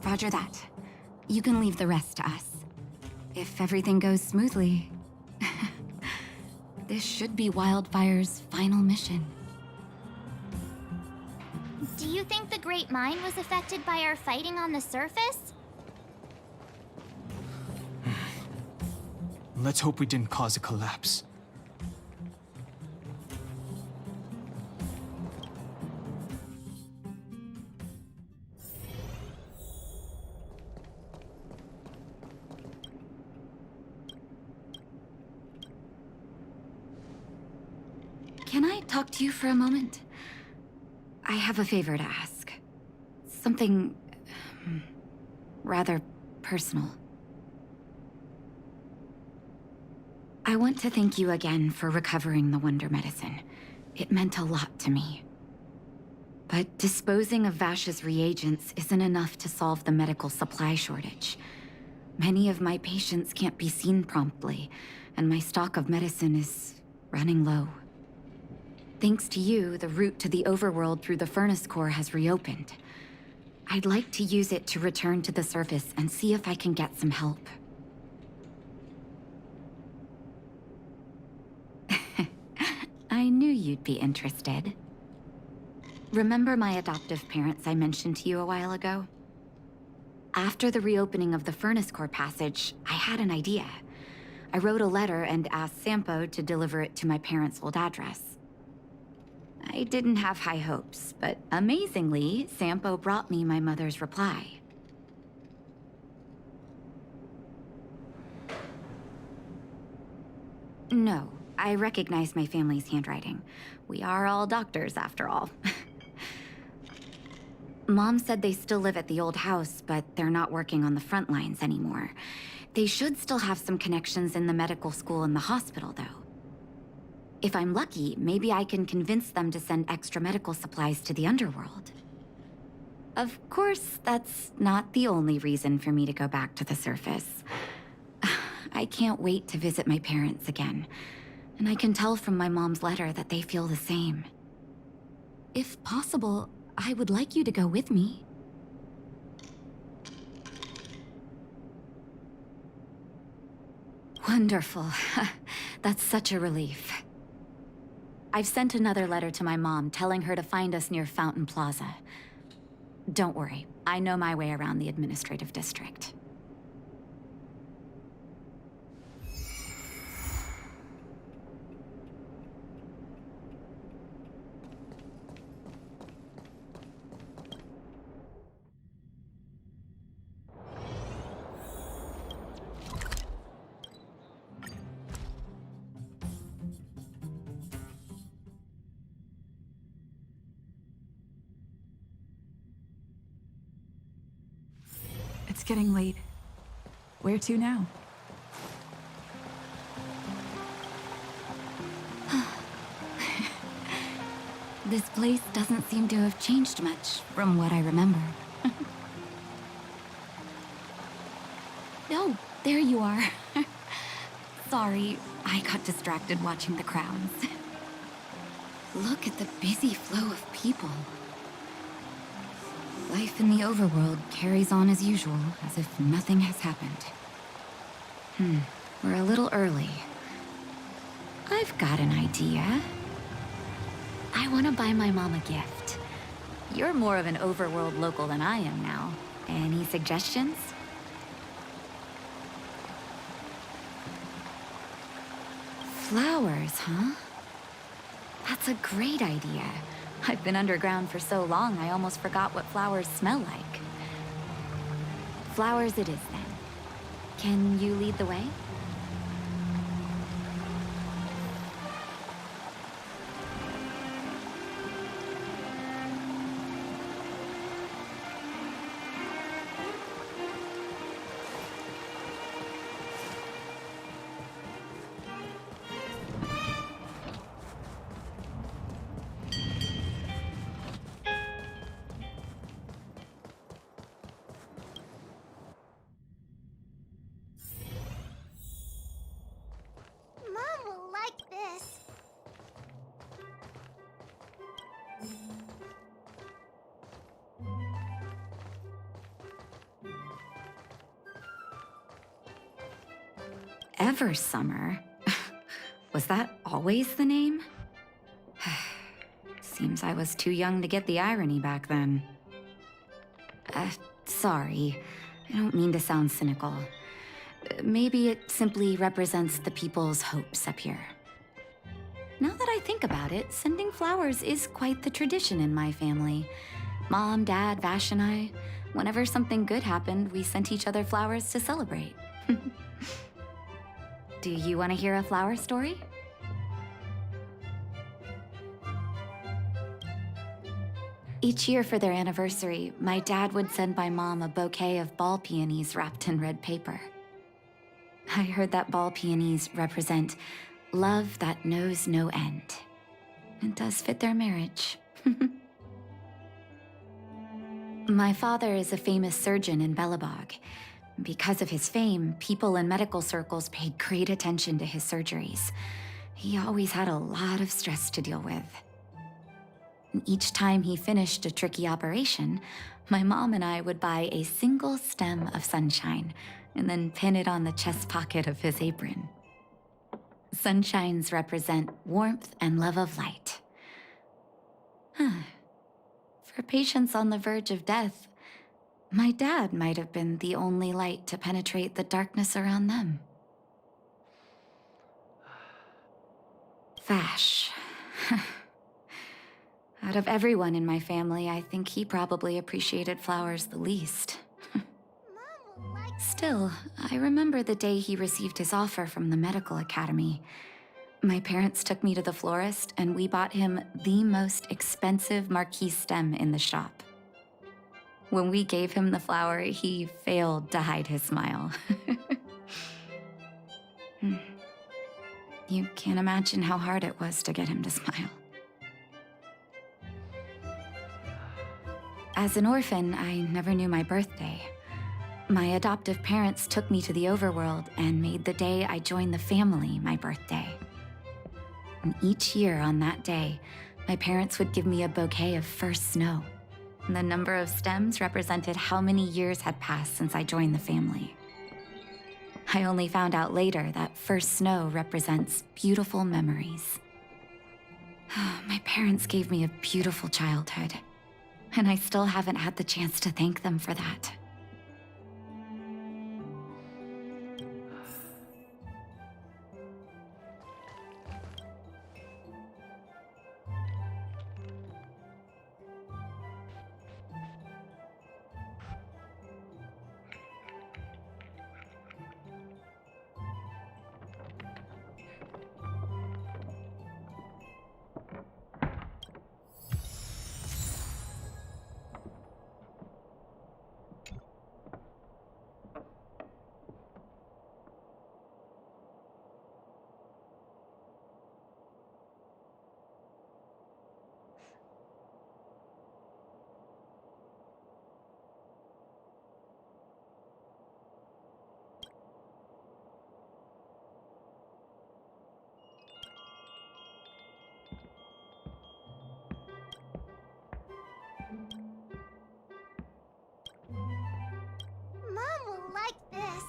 Roger that. You can leave the rest to us. If everything goes smoothly, this should be Wildfire's final mission. Do you think the Great Mine was affected by our fighting on the surface? Let's hope we didn't cause a collapse. Can I talk to you for a moment? I have a favor to ask. Something rather personal. I want to thank you again for recovering the Wonder Medicine. It meant a lot to me. But disposing of Vash's reagents isn't enough to solve the medical supply shortage. Many of my patients can't be seen promptly, and my stock of medicine is running low. Thanks to you, the route to the overworld through the furnace core has reopened. I'd like to use it to return to the surface and see if I can get some help. I knew you'd be interested. Remember my adoptive parents I mentioned to you a while ago? After the reopening of the furnace core passage, I had an idea. I wrote a letter and asked Sampo to deliver it to my parents' old address. I didn't have high hopes, but amazingly, Sampo brought me my mother's reply. No, I recognize my family's handwriting. We are all doctors, after all. Mom said they still live at the old house, but they're not working on the front lines anymore. They should still have some connections in the medical school and the hospital, though. If I'm lucky, maybe I can convince them to send extra medical supplies to the underworld. Of course, that's not the only reason for me to go back to the surface. I can't wait to visit my parents again, and I can tell from my mom's letter that they feel the same. If possible, I would like you to go with me. Wonderful. That's such a relief. I've sent another letter to my mom telling her to find us near Fountain Plaza. Don't worry, I know my way around the administrative district. It's getting late. Where to now? This place doesn't seem to have changed much from what I remember. Oh, there you are. Sorry, I got distracted watching the crowds. Look at the busy flow of people. Life in the overworld carries on as usual, as if nothing has happened. We're a little early. I've got an idea. I want to buy my mom a gift. You're more of an overworld local than I am now. Any suggestions? Flowers, huh? That's a great idea. I've been underground for so long, I almost forgot what flowers smell like. Flowers it is, then. Can you lead the way? Ever Summer? Was that always the name? Seems I was too young to get the irony back then. Sorry. I don't mean to sound cynical. Maybe it simply represents the people's hopes up here. Now that I think about it, sending flowers is quite the tradition in my family. Mom, Dad, Vash, and I, whenever something good happened, we sent each other flowers to celebrate. Do you want to hear a flower story? Each year for their anniversary, my dad would send my mom a bouquet of ball peonies wrapped in red paper. I heard that ball peonies represent love that knows no end. It does fit their marriage. My father is a famous surgeon in Belobog. Because of his fame, people in medical circles paid great attention to his surgeries. He always had a lot of stress to deal with. And each time he finished a tricky operation, my mom and I would buy a single stem of sunshine and then pin it on the chest pocket of his apron. Sunshines represent warmth and love of light. For patients on the verge of death, my dad might have been the only light to penetrate the darkness around them. Vash. Out of everyone in my family, I think he probably appreciated flowers the least. Still, I remember the day he received his offer from the medical academy. My parents took me to the florist, and we bought him the most expensive marquise stem in the shop. When we gave him the flower, he failed to hide his smile. You can't imagine how hard it was to get him to smile. As an orphan, I never knew my birthday. My adoptive parents took me to the overworld and made the day I joined the family my birthday. And each year on that day, my parents would give me a bouquet of first snow. And the number of stems represented how many years had passed since I joined the family. I only found out later that first snow represents beautiful memories. My parents gave me a beautiful childhood, and I still haven't had the chance to thank them for that. Mom will like this.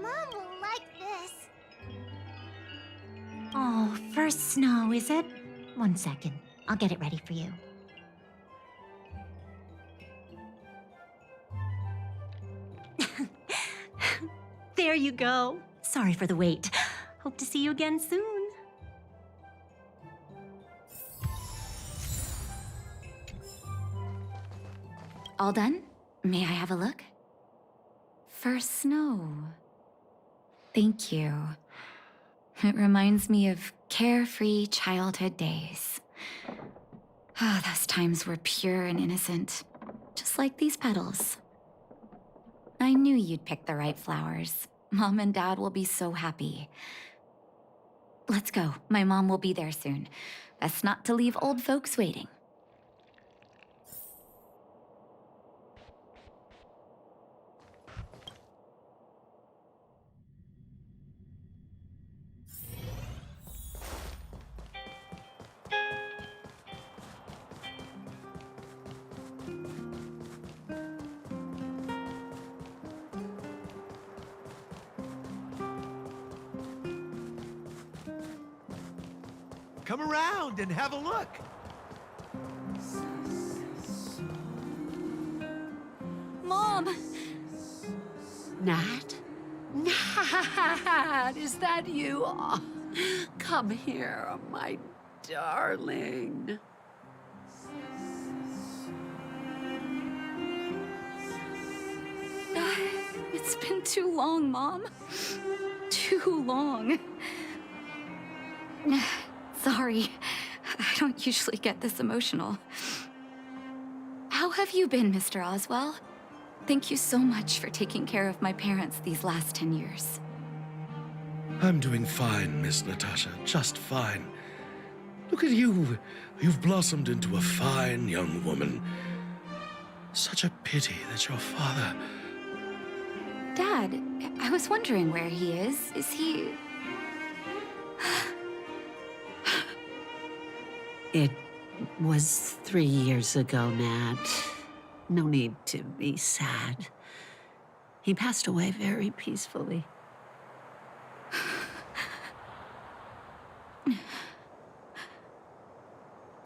Mom will like this. Oh, first snow, is it? 1 second. I'll get it ready for you. There you go. Sorry for the wait. Hope to see you again soon. All done? May I have a look? First snow. Thank you. It reminds me of carefree childhood days. Ah, those times were pure and innocent, just like these petals. I knew you'd pick the right flowers. Mom and Dad will be so happy. Let's go. My mom will be there soon. Best not to leave old folks waiting. Come around and have a look. Mom! Nat? Nat, is that you? Oh, come here, my darling. It's been too long, Mom. Too long. Sorry, I don't usually get this emotional. How have you been, Mr. Oswell? Thank you so much for taking care of my parents these last 10 years. I'm doing fine, Miss Natasha, just fine. Look at you. You've blossomed into a fine young woman. Such a pity that your father... Dad, I was wondering where he is. Is he... It was 3 years ago, Nat. No need to be sad. He passed away very peacefully.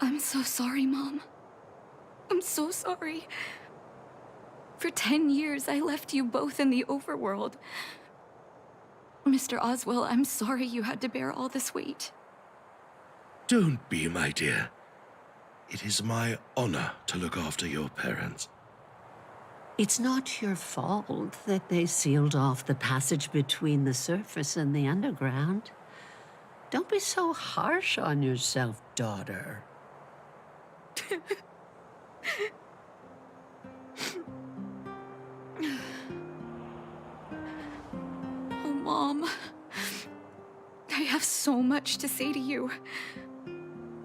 I'm so sorry, Mom. I'm so sorry. For 10 years, I left you both in the overworld. Mr. Oswell, I'm sorry you had to bear all this weight. Don't be, my dear. It is my honor to look after your parents. It's not your fault that they sealed off the passage between the surface and the underground. Don't be so harsh on yourself, daughter. Oh, Mom. I have so much to say to you.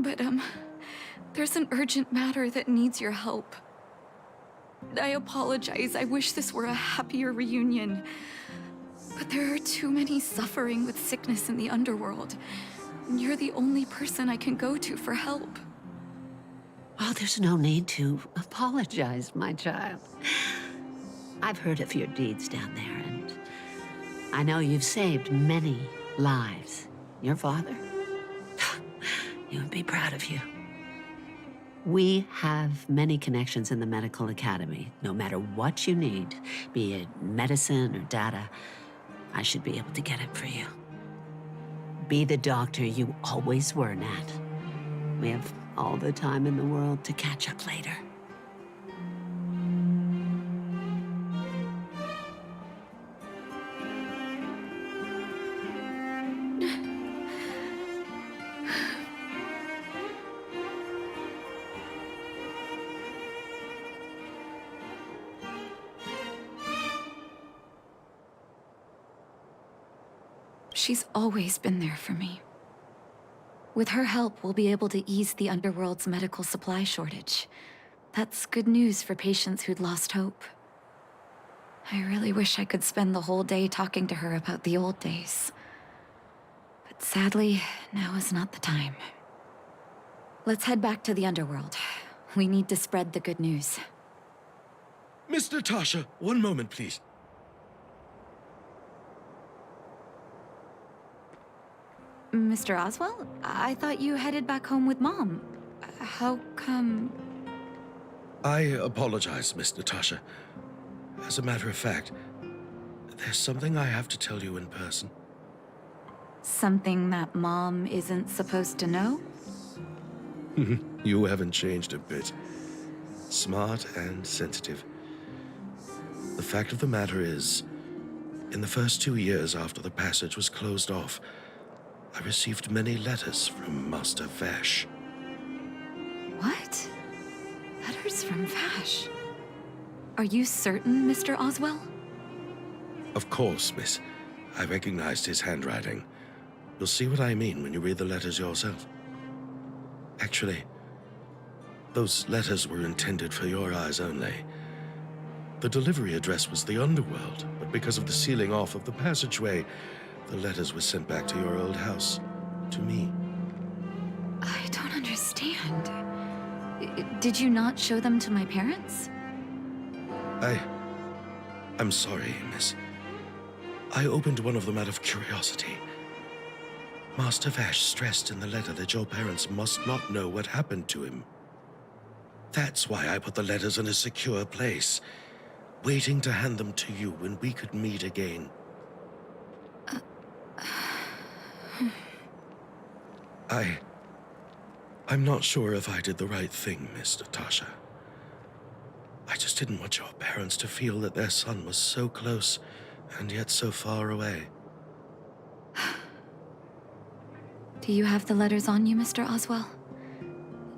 But, there's an urgent matter that needs your help. I apologize. I wish this were a happier reunion. But there are too many suffering with sickness in the underworld. And you're the only person I can go to for help. Oh, there's no need to apologize, my child. I've heard of your deeds down there, and I know you've saved many lives. Your father? He would be proud of you. We have many connections in the medical academy. No matter what you need, be it medicine or data, I should be able to get it for you. Be the doctor you always were, Nat. We have all the time in the world to catch up later. She's always been there for me. With her help, we'll be able to ease the underworld's medical supply shortage. That's good news for patients who'd lost hope. I really wish I could spend the whole day talking to her about the old days. But sadly, now is not the time. Let's head back to the underworld. We need to spread the good news. Miss Natasha, one moment, please. Mr. Oswell? I thought you headed back home with Mom. How come... I apologize, Miss Natasha. As a matter of fact, there's something I have to tell you in person. Something that Mom isn't supposed to know? You haven't changed a bit. Smart and sensitive. The fact of the matter is, in the first 2 years after the passage was closed off, I received many letters from Master Vash. What? Letters from Vash? Are you certain, Mr. Oswell? Of course, miss. I recognized his handwriting. You'll see what I mean when you read the letters yourself. Actually, those letters were intended for your eyes only. The delivery address was the underworld, but because of the sealing off of the passageway, the letters were sent back to your old house, to me. I don't understand. Did you not show them to my parents? I'm sorry, miss. I opened one of them out of curiosity. Master Vash stressed in the letter that your parents must not know what happened to him. That's why I put the letters in a secure place, waiting to hand them to you when we could meet again. I'm not sure if I did the right thing, Miss Natasha. I just didn't want your parents to feel that their son was so close and yet so far away. Do you have the letters on you, Mr. Oswell?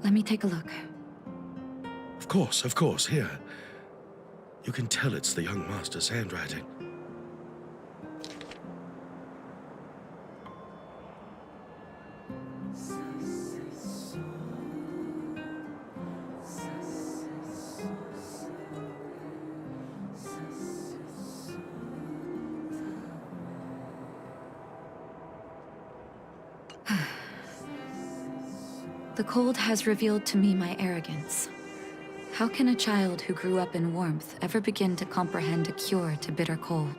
Let me take a look. Of course, here. You can tell it's the young master's handwriting. The cold has revealed to me my arrogance. How can a child who grew up in warmth ever begin to comprehend a cure to bitter cold?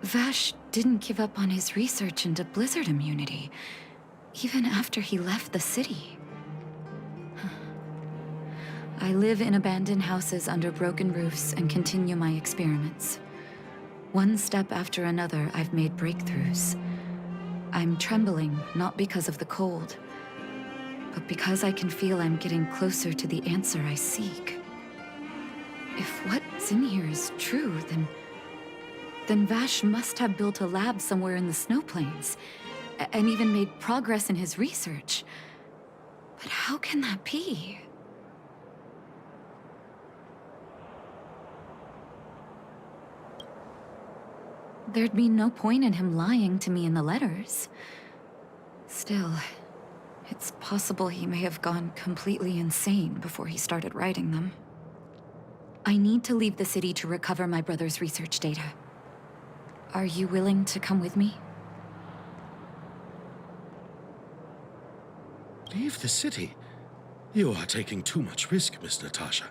Vash didn't give up on his research into blizzard immunity, even after he left the city. I live in abandoned houses under broken roofs and continue my experiments. One step after another, I've made breakthroughs. I'm trembling, not because of the cold, but because I can feel I'm getting closer to the answer I seek. If what's in here is true, then Vash must have built a lab somewhere in the snow plains, and even made progress in his research. But how can that be? There'd be no point in him lying to me in the letters. Still, it's possible he may have gone completely insane before he started writing them. I need to leave the city to recover my brother's research data. Are you willing to come with me? Leave the city? You are taking too much risk, Miss Natasha.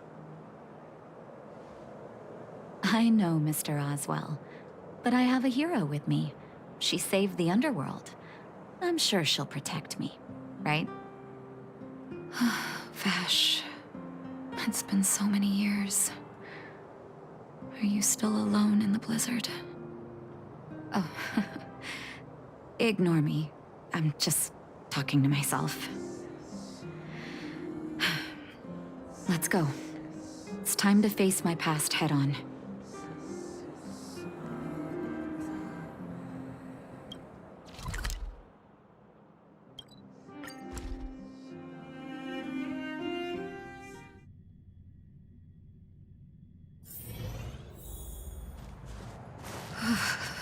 I know, Mr. Oswell. But I have a hero with me. She saved the underworld. I'm sure she'll protect me, right? Vash, it's been so many years. Are you still alone in the blizzard? Oh, ignore me. I'm just talking to myself. Let's go. It's time to face my past head-on.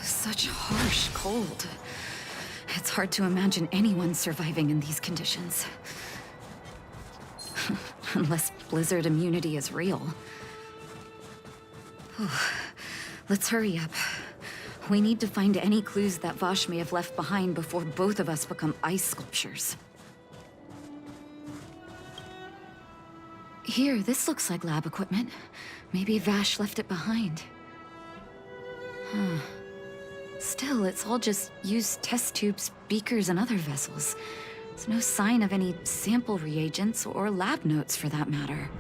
Such harsh cold. It's hard to imagine anyone surviving in these conditions. Unless blizzard immunity is real. Let's hurry up. We need to find any clues that Vash may have left behind before both of us become ice sculptures. Here, this looks like lab equipment. Maybe Vash left it behind. Still, it's all just used test tubes, beakers, and other vessels. There's no sign of any sample reagents or lab notes for that matter.